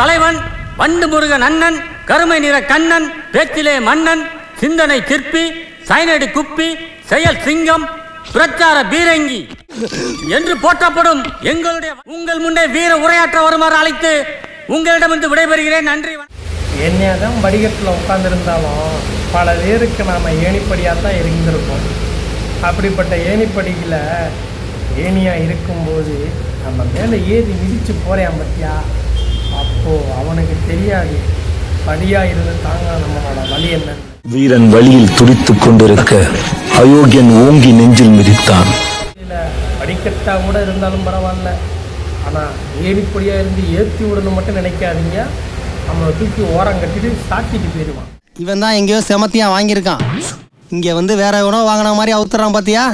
தலைவன், வண்டு முருகன் அண்ணன், கருமை நிற கண்ணன், பேச்சிலே மன்னன், சிந்தனை சிற்பி, சைனடி குப்பி, செயல் சிங்கம், பிரச்சார பீரங்கி என்று போற்றப்படும் உங்கள் முன்னே வீர உரையாற்ற வருமாறு அழைத்து உங்களிடமிருந்து விடைபெறுகிறேன். நன்றி. என்னதான் படிக்கட்டில் உட்காந்துருந்தாலும் பல பேருக்கு நாம் ஏணிப்படியாக தான் இருந்திருக்கோம். அப்படிப்பட்ட ஏணிப்படியில் ஏணியாக இருக்கும்போது நம்ம மேலே ஏறி மிதித்து போகிறேன் பற்றியா, அப்போது அவனுக்கு தெரியாது படியாக இருந்து தாங்க நம்மளோட வழி என்ன. வீரன் வழியில் துடித்துக் கொண்டிருக்க அயோக்கியன் ஓங்கி நெஞ்சில் மிதித்தான். இல்லை படிக்கட்டாக கூட இருந்தாலும் பரவாயில்ல, ஆனால் ஏணிப்படியாக இருந்து ஏற்றி விடணும் மட்டும் நினைக்காதீங்க. நம்மளை தூக்கி ஓரம் கட்டிட்டு சாத்திட்டு போயிடுவான். இவன் தான் எங்கேயோ செமத்தியா வாங்கியிருக்கான், இங்கே வந்து வேற எவனோ வாங்கின மாதிரி அவுத்துறான் பார்த்தியா.